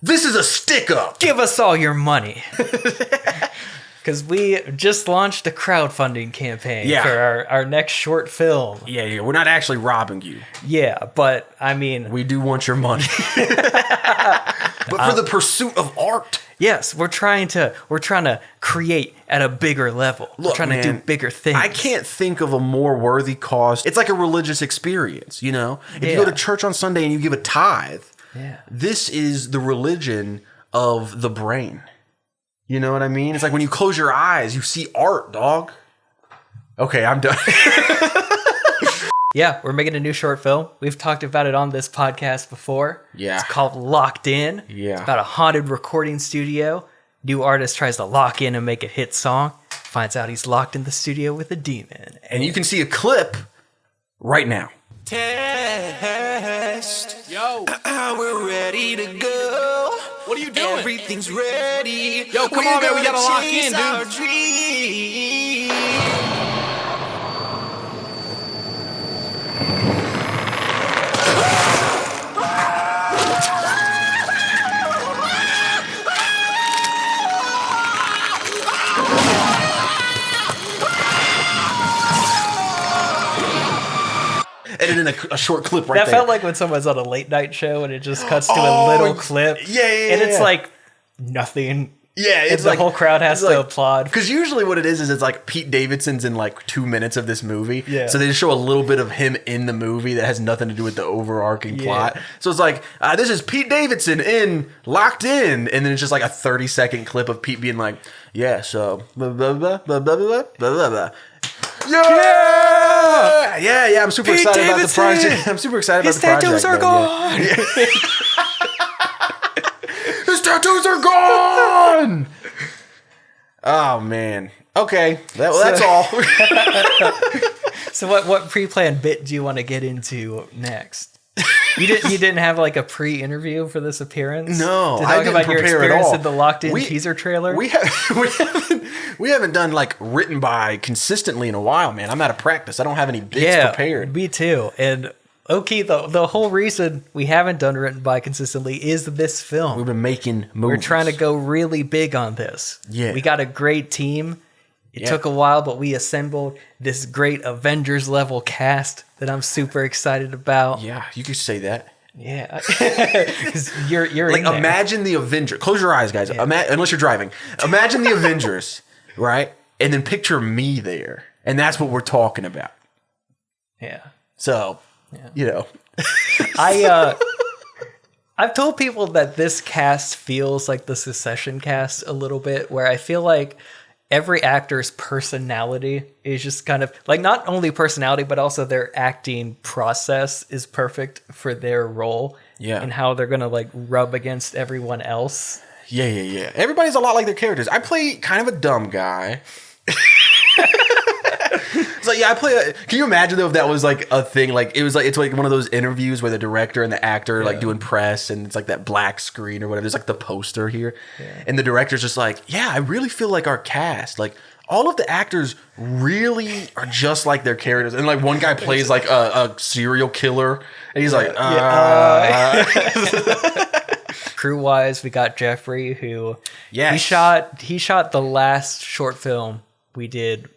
This is a stick-up. Give us all your money. Because we just launched a crowdfunding campaign for our next short film. Yeah, we're not actually robbing you. Yeah, but I mean... We do want your money. But for the pursuit of art. Yes, we're trying to create at a bigger level. Look, we're trying to do bigger things. I can't think of a more worthy cause. It's like a religious experience, you know? If you go to church on Sunday and you give a tithe, this is the religion of the brain. You know what I mean? It's like when you close your eyes, you see art, dog. Okay, I'm done. Yeah, we're making a new short film. We've talked about it on this podcast before. Yeah. It's called Locked In. Yeah. It's about a haunted recording studio. New artist tries to lock in and make a hit song. Finds out he's locked in the studio with a demon. And you can see a clip right now. Test. Yo. We're ready to go. What are you doing? Everything's ready. Yo, come on, man. We gotta lock in, dude. And then a short clip right there. That there. felt like when someone's on a late night show and it just cuts to a little clip. Yeah. And it's like nothing. Yeah, it's the like whole crowd has to applaud. Because usually what it is it's like Pete Davidson's in like 2 minutes of this movie. Yeah. So they just show a little bit of him in the movie that has nothing to do with the overarching plot. So it's like, this is Pete Davidson in Locked In. And then it's just like a 30-second clip of Pete being like, yeah, so blah, blah, blah, blah, blah, blah, blah, blah. Yeah, I'm super Pete excited Davidson! about the project. I'm super excited His about the project. tattoos are gone! His tattoos are gone! Oh, man. Okay, that's all. So what pre-planned bit do you want to get into next? You didn't have like a pre-interview for this appearance? No, to I talk didn't about your prepare at experience all. in the Locked In teaser trailer? We haven't done like written by consistently in a while, man. I'm out of practice. I don't have any bits prepared. Me too. And okay, the whole reason we haven't done written by consistently is this film. We've been making movies. We're trying to go really big on this. Yeah. We got a great team. It took a while, but we assembled this great Avengers level cast that I'm super excited about. Yeah, you could say that. Yeah, because you're like in there. imagine the Avengers. Close your eyes, guys. Unless you're driving, imagine the Avengers, right? And then picture me there, and that's what we're talking about. Yeah. So, you know, I've told people that this cast feels like the Succession cast a little bit, where I feel like every actor's personality is just kind of like not only personality, but also their acting process is perfect for their role. Yeah. And how they're going to like rub against everyone else. Yeah. Everybody's a lot like their characters. I play kind of a dumb guy. So yeah, can you imagine though if that was like a thing? Like it's like one of those interviews where the director and the actor like doing press and it's like that black screen or whatever. There's like the poster here. And the director's just like, yeah, I really feel like our cast, like all of the actors really are just like their characters. And like one guy plays like a serial killer and he's like, Crew wise, we got Jeffrey who yes. he shot the last short film we did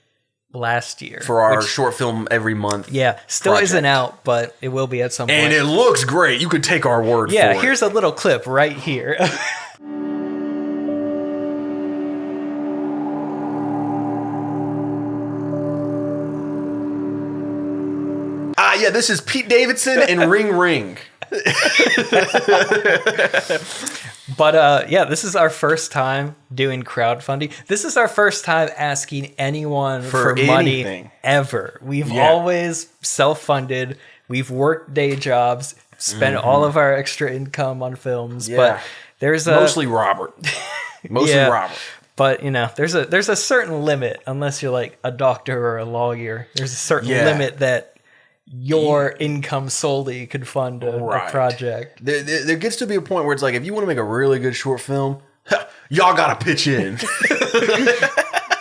last year for our short film every month. Yeah, still project. isn't out, but it will be at some point. And it looks great. You could take our word for it. Yeah, here's a little clip right here. Yeah, this is Pete Davidson and Ring Ring. But yeah, this is our first time doing crowdfunding. This is our first time asking anyone for money ever. We've always self-funded. We've worked day jobs, spent all of our extra income on films. Yeah. But there's mostly Robert. Robert. But you know, there's a certain limit unless you're like a doctor or a lawyer. There's a certain limit that your income solely could fund a project. There gets to be a point where it's like, if you want to make a really good short film, y'all gotta pitch in.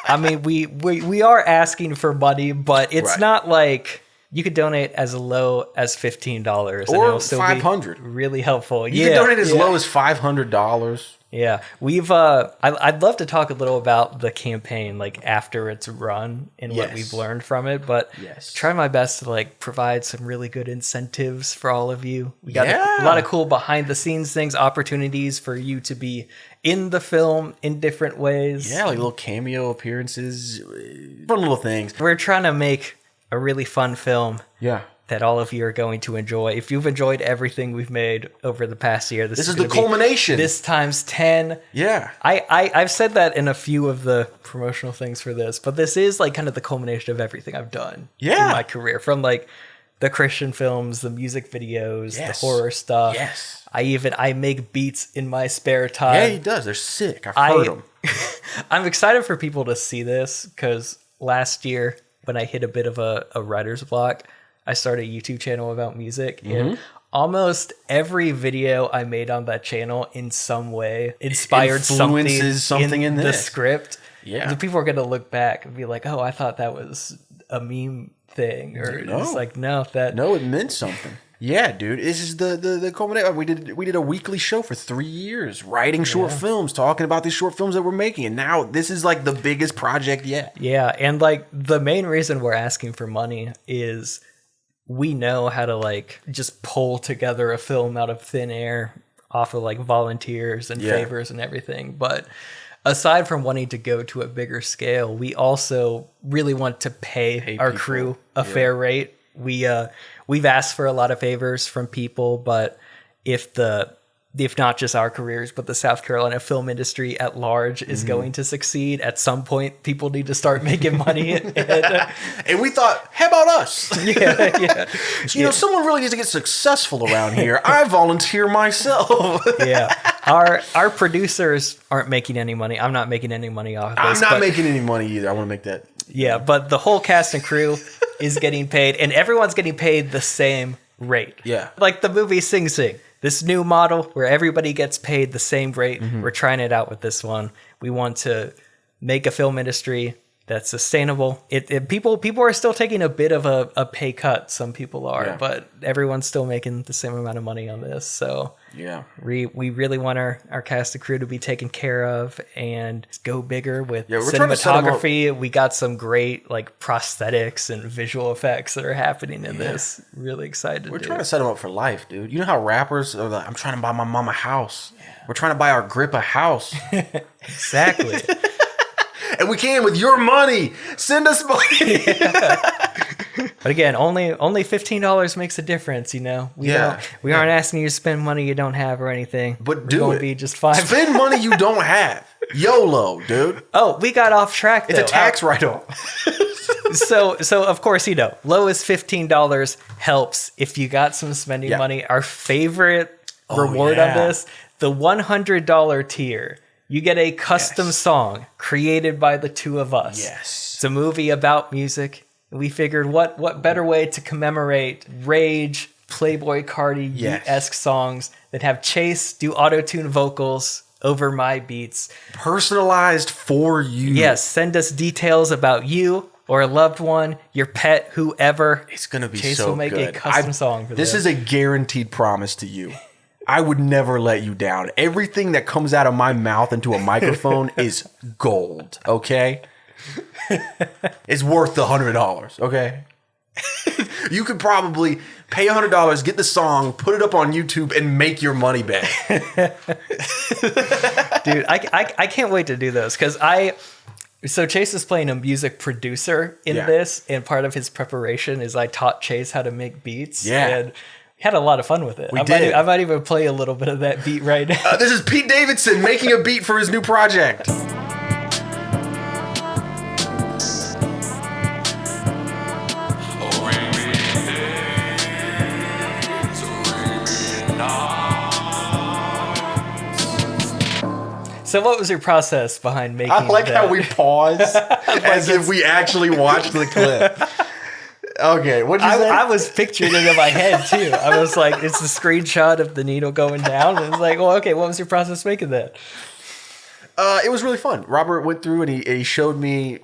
I mean, we are asking for money, but it's not like You could donate as low as $15, or $500. Really helpful. You can donate as low as $500. Yeah, we've. I'd love to talk a little about the campaign, like after it's run and what we've learned from it. But try my best to like provide some really good incentives for all of you. We got a lot of cool behind the scenes things, opportunities for you to be in the film in different ways. Yeah, like little cameo appearances, fun little things. We're trying to make a really fun film. Yeah. That all of you are going to enjoy. If you've enjoyed everything we've made over the past year, this is the culmination. This times 10. Yeah. I've said that in a few of the promotional things for this, but this is like kind of the culmination of everything I've done in my career. From like the Christian films, the music videos, the horror stuff. Yes. I make beats in my spare time. Yeah, he does. They're sick. I've heard them. I'm excited for people to see this because last year when I hit a bit of a writer's block, I started a YouTube channel about music, and almost every video I made on that channel in some way inspired something in the script. Yeah. The people are going to look back and be like, oh, I thought that was a meme thing. Or it's like, no, it meant something. Yeah, dude. This is the culmination. We did a weekly show for 3 years, writing short films, talking about these short films that we're making, and now this is like the biggest project yet. Yeah, and like the main reason we're asking for money is we know how to like just pull together a film out of thin air off of like volunteers and favors and everything. But aside from wanting to go to a bigger scale, we also really want to pay our crew a fair rate. We've asked for a lot of favors from people, but if not just our careers, but the South Carolina film industry at large is going to succeed, at some point people need to start making money. And we thought, how about us? You know, someone really needs to get successful around here. I volunteer myself. Our producers aren't making any money. I'm not making any money off of this. I'm not making any money either. I want to make that. Yeah, but the whole cast and crew is getting paid, and everyone's getting paid the same rate. Yeah. Like the movie Sing Sing. This new model where everybody gets paid the same rate. We're trying it out with this one. We want to make a film industry that's sustainable. People are still taking a bit of a pay cut. Some people are, but everyone's still making the same amount of money on this. So we really want our cast and crew to be taken care of and go bigger with cinematography. We got some great like prosthetics and visual effects that are happening in this. Really excited. We're trying to set them up for life, dude. You know how rappers are like, I'm trying to buy my mom a house. We're trying to buy our grip a house. Exactly. And we can with your money. Send us money. But again, only $15 makes a difference, you know. We aren't asking you to spend money you don't have or anything. But do it. Be just fine. Spend money you don't have. YOLO, dude. Oh, we got off track though. It's a tax write-off. So of course, you know, low as $15 helps if you got some spending money. Our favorite reward on this, the $100 tier. You get a custom song created by the two of us. Yes. It's a movie about music. We figured what better way to commemorate Rage, Playboy Cardi-esque songs that have Chase do auto-tune vocals over my beats. Personalized for you. Yes, send us details about you or a loved one, your pet, whoever. It's going to be Chase so will make good. a custom song for this. This is a guaranteed promise to you. I would never let you down. Everything that comes out of my mouth into a microphone is gold, okay? It's worth the $100, okay? You could probably pay $100, get the song, put it up on YouTube, and make your money back. Dude, I can't wait to do those because So Chase is playing a music producer in this, and part of his preparation is I taught Chase how to make beats. Yeah. And had a lot of fun with it. I might even play a little bit of that beat right now. This is Pete Davidson making a beat for his new project. So what was your process behind making I like how we pause as if we actually watched the clip. Okay, what did you say? I was picturing it in my head too. I was like, it's a screenshot of the needle going down. And it's like, well, okay, what was your process making that? It was really fun. Robert went through and he showed me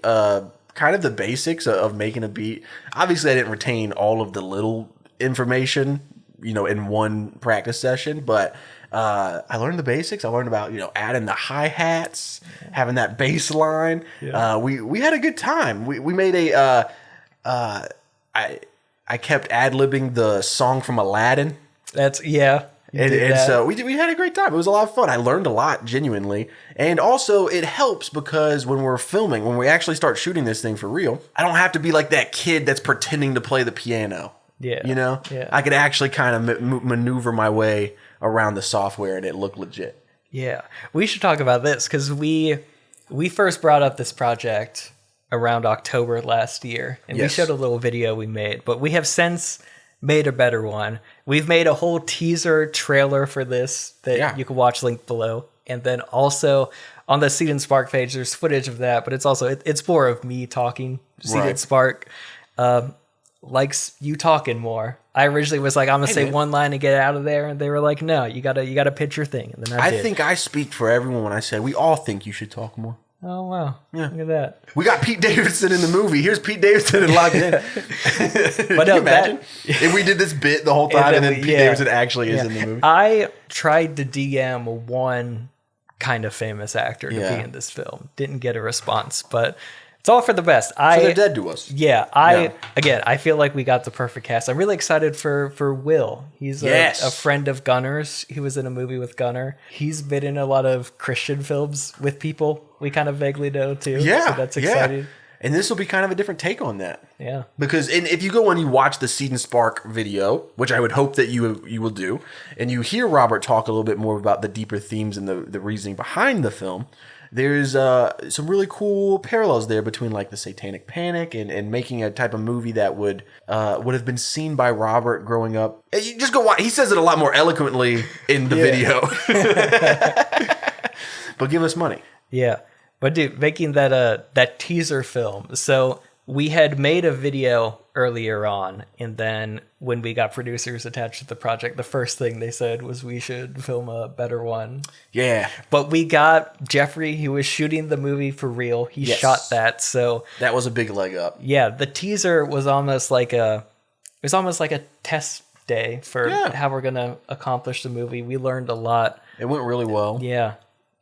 kind of the basics of making a beat. Obviously, I didn't retain all of the little information, in one practice session, but I learned the basics. I learned about, adding the hi-hats, having that bass line. Yeah. We had a good time. We made I kept ad-libbing the song from Aladdin. And so we had a great time. It was a lot of fun. I learned a lot, genuinely. And also, it helps because when we're filming, when we actually start shooting this thing for real, I don't have to be like that kid that's pretending to play the piano. Yeah. Yeah. I could actually kind of maneuver my way around the software and it looked legit. Yeah. We should talk about this because we first brought up this project around October last year. And we showed a little video we made. But we have since made a better one. We've made a whole teaser trailer for this that you can watch linked below. And then also on the Seed and Spark page, there's footage of that, but it's also it's more of me talking. Seed and Spark likes you talking more. I originally was like, I'm gonna say one line and get out of there, and they were like, no, you gotta pitch your thing. And then I think I speak for everyone when I say we all think you should talk more. Oh wow! Yeah. Look at that. We got Pete Davidson in the movie. Here's Pete Davidson and logged in. But can you imagine if we did this bit the whole time and then Pete Davidson actually is in the movie? I tried to DM one kind of famous actor to be in this film. Didn't get a response, but it's all for the best. So they're dead to us. Yeah. I feel like we got the perfect cast. I'm really excited for Will. He's a friend of Gunner's. He was in a movie with Gunner. He's been in a lot of Christian films with people we kind of vaguely know too. Yeah. So that's exciting. And this will be kind of a different take on that. Yeah. Because if you go and you watch the Seed and Spark video, which I would hope that you will do, and you hear Robert talk a little bit more about the deeper themes and the reasoning behind the film, there's some really cool parallels there between like the Satanic Panic and making a type of movie that would have been seen by Robert growing up. You just go watch. He says it a lot more eloquently in the video. But give us money. Yeah. But dude, making that teaser film. So we had made a video earlier on, and then when we got producers attached to the project, the first thing they said was we should film a better one. Yeah. But we got Jeffrey, who was shooting the movie for real. He shot that, so that was a big leg up. Yeah, the teaser was almost like a test day for how we're gonna accomplish the movie. We learned a lot. It went really well. Yeah.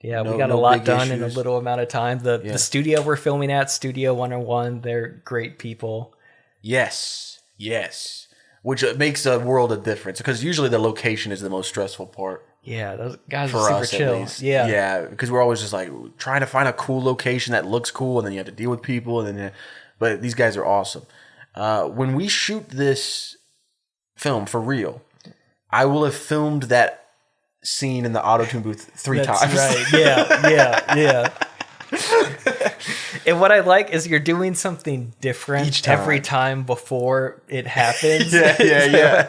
Yeah, we got a lot done in a little amount of time. The studio we're filming at, Studio 101, they're great people. Yes. Which makes a world of difference because usually the location is the most stressful part. Yeah, those guys are super chill. Yeah, because we're always just like trying to find a cool location that looks cool, and then you have to deal with people, but these guys are awesome. When we shoot this film for real, I will have filmed that scene in the auto-tune booth 3 times. Right. Yeah. And what I like is you're doing something different each time. Every time before it happens. Yeah,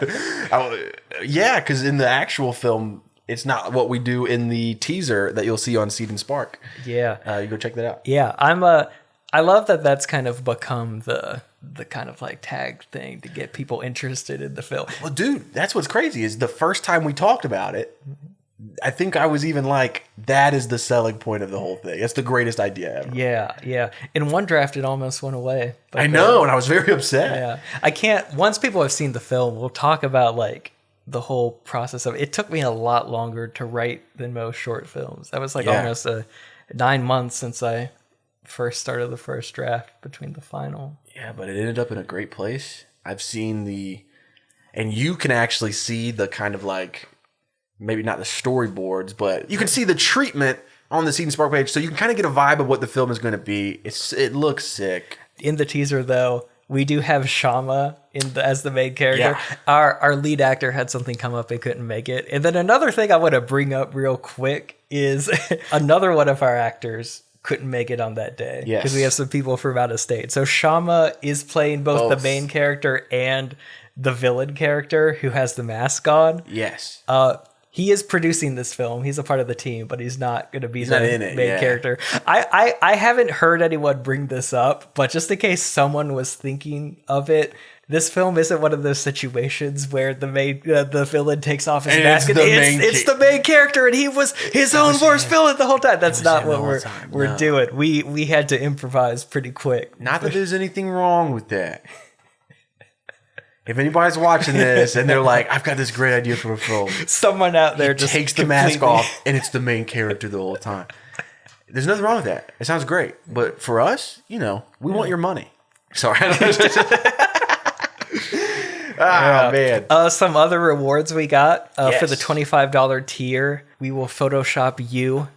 because in the actual film, it's not what we do in the teaser that you'll see on Seed and Spark. Yeah. You go check that out. Yeah, I love that that's kind of become the kind of like tag thing to get people interested in the film. Well, dude, that's what's crazy is the first time we talked about it, I think I was even like, that is the selling point of the whole thing. That's the greatest idea ever. Yeah. In one draft, it almost went away. I know, and I was very upset. Yeah. I can't, once people have seen the film, we'll talk about like the whole process of it. It took me a lot longer to write than most short films. That was like almost 9 months since I first started the first draft between the final. Yeah, but it ended up in a great place. I've seen and you can actually see the kind of like, maybe not the storyboards, but you can see the treatment on the Seed and Spark page, so you can kind of get a vibe of what the film is going to be. It looks sick. In the teaser, though, we do have Shama as the main character. Yeah. Our lead actor had something come up and couldn't make it. And then another thing I want to bring up real quick is another one of our actors couldn't make it on that day. Yes. Because we have some people from out of state. So Shama is playing both the main character and the villain character who has the mask on. Yes. He is producing this film. He's a part of the team, but he's not going to be the main character. I haven't heard anyone bring this up, but just in case someone was thinking of it, this film isn't one of those situations where the villain takes off his mask. It's the main character, and he was his own worst villain the whole time. That's not what we're doing. We had to improvise pretty quick. Not that there's anything wrong with that. If anybody's watching this and they're like, I've got this great idea for a film. Someone out there just takes the mask off and it's the main character the whole time. There's nothing wrong with that. It sounds great. But for us, we want your money. Sorry. Man. Some other rewards we got for the $25 tier. We will Photoshop you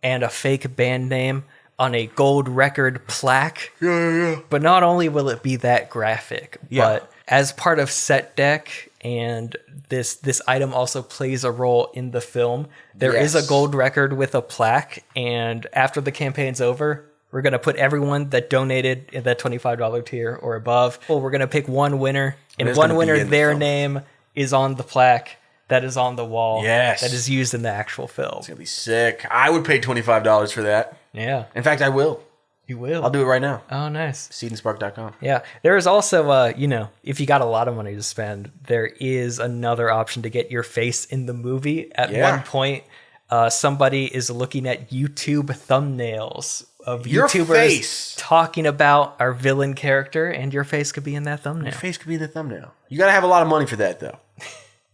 and a fake band name on a gold record plaque. Yeah. But not only will it be that graphic, but as part of set deck, and this item also plays a role in the film, there is a gold record with a plaque, and after the campaign's over, we're going to put everyone that donated in that $25 tier or above. Well, we're going to pick one winner, and one winner, their name is on the plaque that is on the wall. Yes. That is used in the actual film. It's going to be sick. I would pay $25 for that. Yeah. In fact, I will. You will? I'll do it right now. Oh, nice. SeedandSpark.com. Yeah. There is also, if you got a lot of money to spend, there is another option to get your face in the movie. At one point, somebody is looking at YouTube thumbnails of your YouTubers face talking about our villain character, and your face could be in that thumbnail. Your face could be in the thumbnail. You got to have a lot of money for that, though.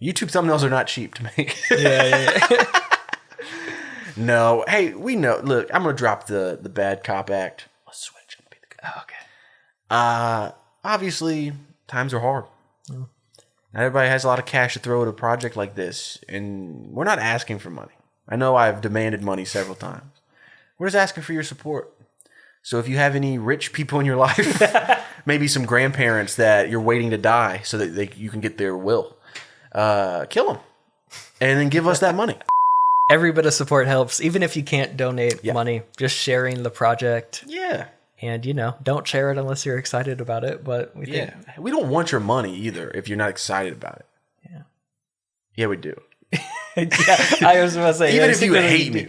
YouTube thumbnails are not cheap to make. Yeah. No. Hey, we know. Look, I'm going to drop the bad cop act. Let's switch. I'm going to be the good cop. Okay. Obviously, times are hard. Not everybody has a lot of cash to throw at a project like this, and we're not asking for money. I know I've demanded money several times. We're just asking for your support. So if you have any rich people in your life, maybe some grandparents that you're waiting to die so that you can get their will, kill them and then give us that money. Every bit of support helps, even if you can't donate money, just sharing the project. Yeah. And, don't share it unless you're excited about it. But we think... we don't want your money either if you're not excited about it. Yeah. Yeah, we do. I was about to say, even if you hate me.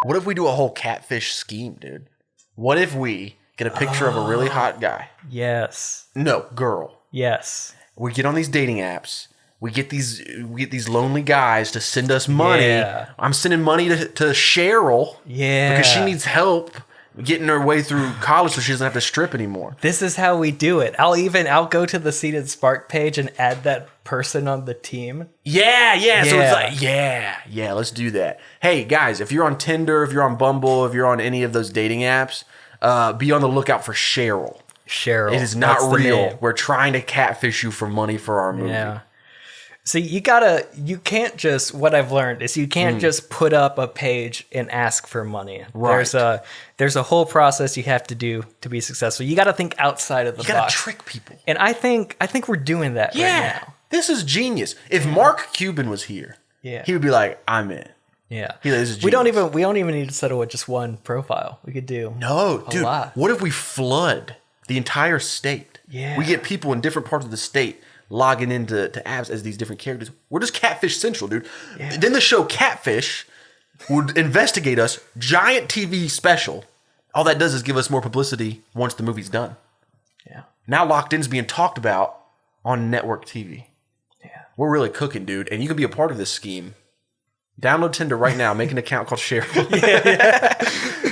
What if we do a whole catfish scheme, dude? What if we get a picture of a really hot guy? Yes. No, girl. Yes. We get on these dating apps. We get these lonely guys to send us money. Yeah. I'm sending money to Cheryl. Yeah. Because she needs help getting her way through college so she doesn't have to strip anymore. This is how we do it. I'll go to the Seed and Spark page and add that person on the team. Yeah. So it's like, let's do that. Hey, guys, if you're on Tinder, if you're on Bumble, if you're on any of those dating apps, be on the lookout for Cheryl. Cheryl. It is not real. We're trying to catfish you for money for our movie. Yeah. See, what I've learned is you can't just put up a page and ask for money. Right. There's a whole process you have to do to be successful. You got to think outside of the box. You got to trick people. And I think we're doing that right now. This is genius. If Mark Cuban was here, he would be like, I'm in. Yeah. This is we don't even need to settle with just one profile. We could do a lot. What if we flood the entire state? Yeah. We get people in different parts of the state logging into apps as these different characters. We're just Catfish Central, dude. Yeah. Then the show Catfish would investigate us. Giant TV special. All that does is give us more publicity once the movie's done. Yeah. Now Locked In's being talked about on network TV. Yeah. We're really cooking, dude. And you can be a part of this scheme. Download Tinder right now. Make an account called Cheryl. Yeah.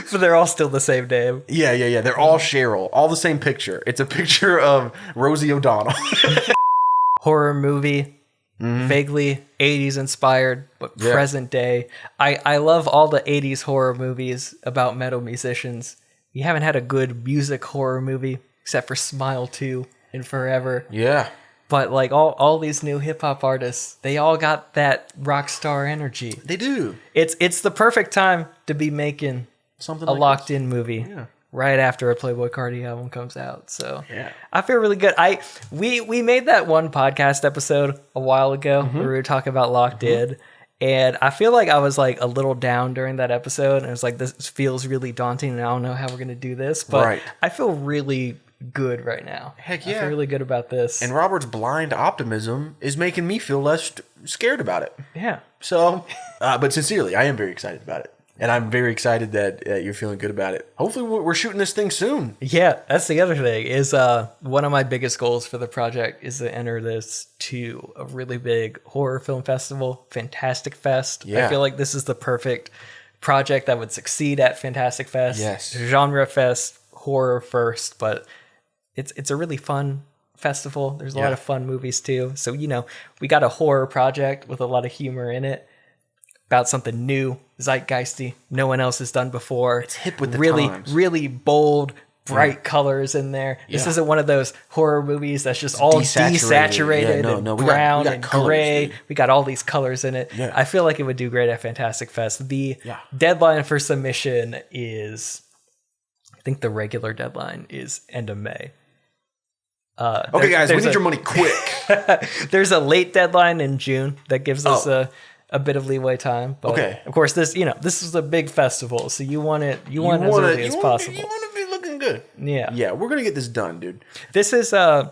So they're all still the same name. Yeah. They're all Cheryl. All the same picture. It's a picture of Rosie O'Donnell. Horror movie, vaguely 80s inspired, but present day. I love all the 80s horror movies about metal musicians. We haven't had a good music horror movie except for Smile 2 in forever. Yeah. But like all these new hip hop artists, they all got that rock star energy. They do. It's the perfect time to be making something a locked in movie. Yeah. Right after a Playboi Carti album comes out. So I feel really good. We made that one podcast episode a while ago where we were talking about Locked In. And I feel like I was like a little down during that episode. And it was like, this feels really daunting and I don't know how we're going to do this. But I feel really good right now. Heck yeah. I feel really good about this. And Robert's blind optimism is making me feel less scared about it. Yeah. So, but sincerely, I am very excited about it. And I'm very excited that you're feeling good about it. Hopefully we're shooting this thing soon. Yeah, that's the other thing is one of my biggest goals for the project is to enter this to a really big horror film festival, Fantastic Fest. Yeah. I feel like this is the perfect project that would succeed at Fantastic Fest. Yes. Genre fest, horror first, but it's a really fun festival. There's a lot of fun movies too. So, we got a horror project with a lot of humor in it about something new, zeitgeisty, no one else has done before. It's hip with the times. Really bold, bright colors in there. This isn't one of those horror movies that's just all desaturated and brown and gray. Dude. We got all these colors in it. Yeah. I feel like it would do great at Fantastic Fest. The deadline for submission is, I think the regular deadline is end of May. Okay, guys, we need your money quick. There's a late deadline in June that gives us a bit of leeway time. But of course, this is a big festival, so you want as early as possible. You want to be looking good. Yeah. Yeah, we're going to get this done, dude. This is, so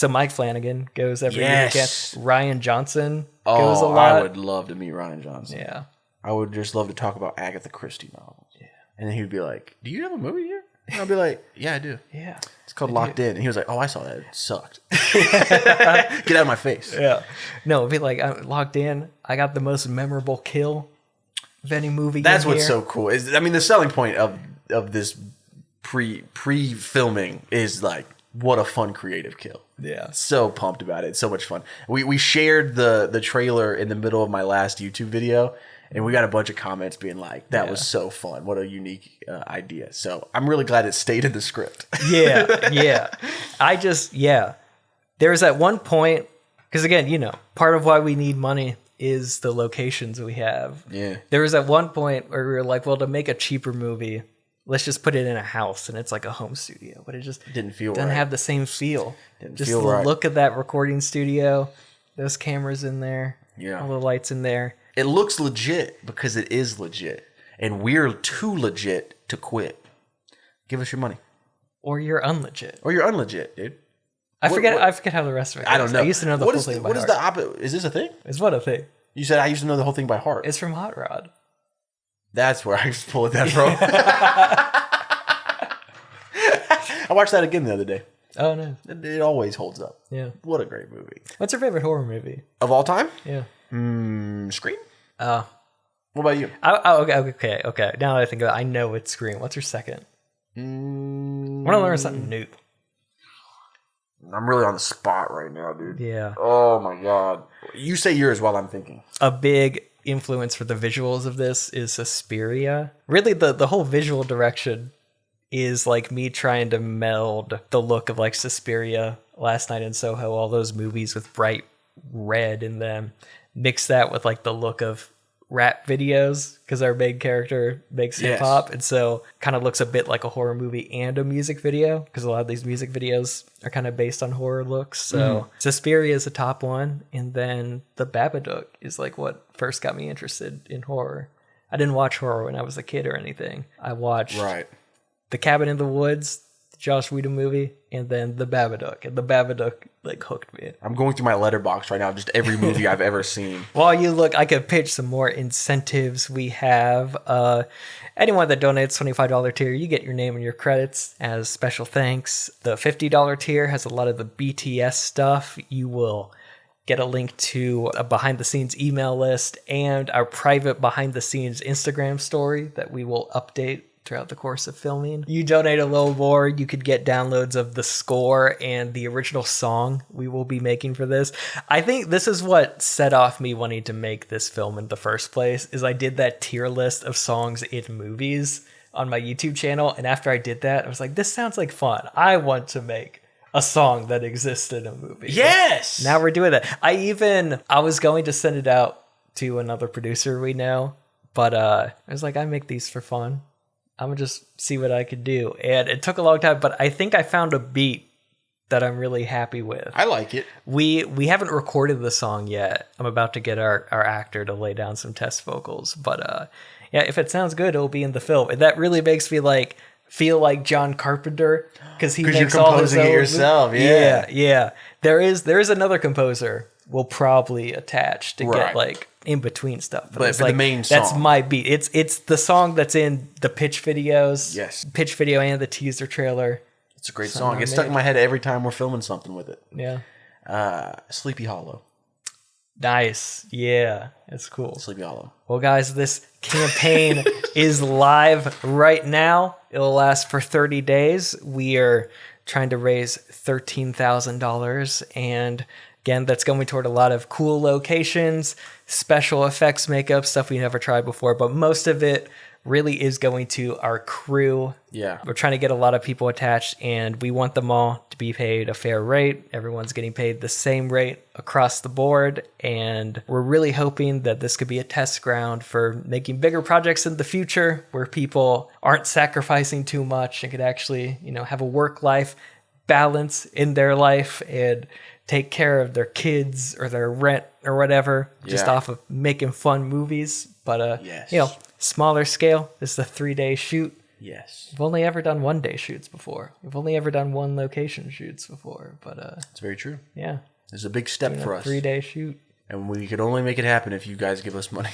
Mike Flanagan goes every year. Ryan Johnson goes a lot. I would love to meet Ryan Johnson. Yeah. I would just love to talk about Agatha Christie novels. Yeah. And then he would be like, do you have a movie here? And I'll be like, yeah, I do. Yeah. It's called Locked In. And he was like, oh, I saw that. It sucked. Get out of my face. Yeah. No, it'd be like, I'm Locked In. I got the most memorable kill of any movie. That's what's so cool. The selling point of this pre-filming is like, what a fun creative kill. Yeah. So pumped about it. It's so much fun. We shared the trailer in the middle of my last YouTube video. And we got a bunch of comments being like, that was so fun. What a unique idea. So I'm really glad it stayed in the script. Yeah. There's at one point, because again, part of why we need money is the locations we have. Yeah. There was at one point where we were like, well, to make a cheaper movie, let's just put it in a house and it's like a home studio. But it just doesn't have the same feel. Just the look of that recording studio, those cameras in there, all the lights in there. It looks legit because it is legit. And we're too legit to quit. Give us your money. Or you're unlegit. Dude. I forget how the rest of it goes. I don't know. I used to know the whole thing by heart. What is the opposite? Is this a thing? Is what a thing? You said I used to know the whole thing by heart. It's from Hot Rod. That's where I was pulling that from. I watched that again the other day. Oh, no. It always holds up. Yeah. What a great movie. What's your favorite horror movie? Of all time? Yeah. Scream? What about you? Okay. Now that I think about it, I know it's Scream. What's your second? I want to learn something new. I'm really on the spot right now, dude. Yeah. Oh my God. You say yours while I'm thinking. A big influence for the visuals of this is Suspiria. Really, the whole visual direction is like me trying to meld the look of like Suspiria, Last Night in Soho, all those movies with bright red in them. Mix that with like the look of rap videos because our main character makes hip hop, and so kind of looks a bit like a horror movie and a music video because a lot of these music videos are kind of based on horror looks. So Suspiria is the top one, and then The Babadook is like what first got me interested in horror. I didn't watch horror when I was a kid or anything. I watched The Cabin in the Woods, the Joss Whedon movie, and then The Babadook. And The Babadook like hooked me. I'm going through my letterbox right now, just every movie I've ever seen. While you look, I could pitch some more incentives we have. Anyone that donates $25 tier, you get your name and your credits as special thanks. The $50 tier has a lot of the BTS stuff. You will get a link to a behind-the-scenes email list and our private behind-the-scenes Instagram story that we will update throughout the course of filming. You donate a little more, you could get downloads of the score and the original song we will be making for this. I think this is what set off me wanting to make this film in the first place, is I did that tier list of songs in movies on my YouTube channel, and after I did that, I was like, this sounds like fun. I want to make a song that exists in a movie. Yes! Now we're doing that. I was going to send it out to another producer we know, but I was like, I make these for fun. I'm going to just see what I could do. And it took a long time, but I think I found a beat that I'm really happy with. I like it. We haven't recorded the song yet. I'm about to get our actor to lay down some test vocals. But if it sounds good, it'll be in the film. And that really makes me feel like John Carpenter because he makes all his own. You're composing it yourself. Yeah. There is another composer will probably attach to Right. get like in between stuff. But it's for the like, main that's song. my beat. It's the song that's in the pitch videos. Yes. Pitch video and the teaser trailer. It's a great song. It's stuck in my head every time we're filming something with it. Yeah. Sleepy Hollow. Nice. Yeah. It's cool. Sleepy Hollow. Well, guys, this campaign is live right now. It'll last for 30 days. We are trying to raise $13,000. And again, that's going toward a lot of cool locations, special effects makeup, stuff we never tried before. But most of it really is going to our crew. Yeah. We're trying to get a lot of people attached, and we want them all to be paid a fair rate. Everyone's getting paid the same rate across the board, and we're really hoping that this could be a test ground for making bigger projects in the future where people aren't sacrificing too much and could actually, have a work-life balance in their life and take care of their kids or their rent or whatever, just off of making fun movies. But, Yes. smaller scale. This is a 3-day shoot. Yes. We've only ever done 1-day shoots before. We've only ever done 1 location shoots before. But, It's very true. yeah. This is a big step for us. 3-day shoot. And we could only make it happen if you guys give us money.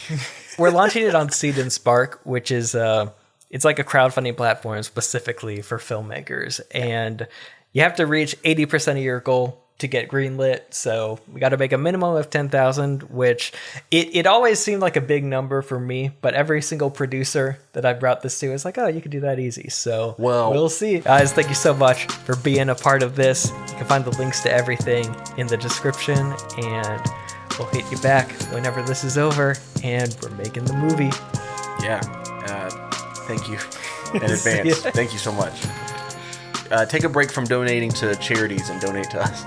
We're launching it on Seed and Spark, which is it's like a crowdfunding platform specifically for filmmakers. And you have to reach 80% of your goal to get greenlit. So we got to make a minimum of 10,000, which it always seemed like a big number for me, but every single producer that I brought this to is like, oh, you could do that easy. So we'll see. Guys, thank you so much for being a part of this. You can find the links to everything in the description, and we'll hit you back whenever this is over and we're making the movie. Yeah. Thank you in advance. Thank you so much. Take a break from donating to charities and donate to us.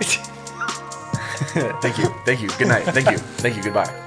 Thank you. Good night. Thank you. Goodbye.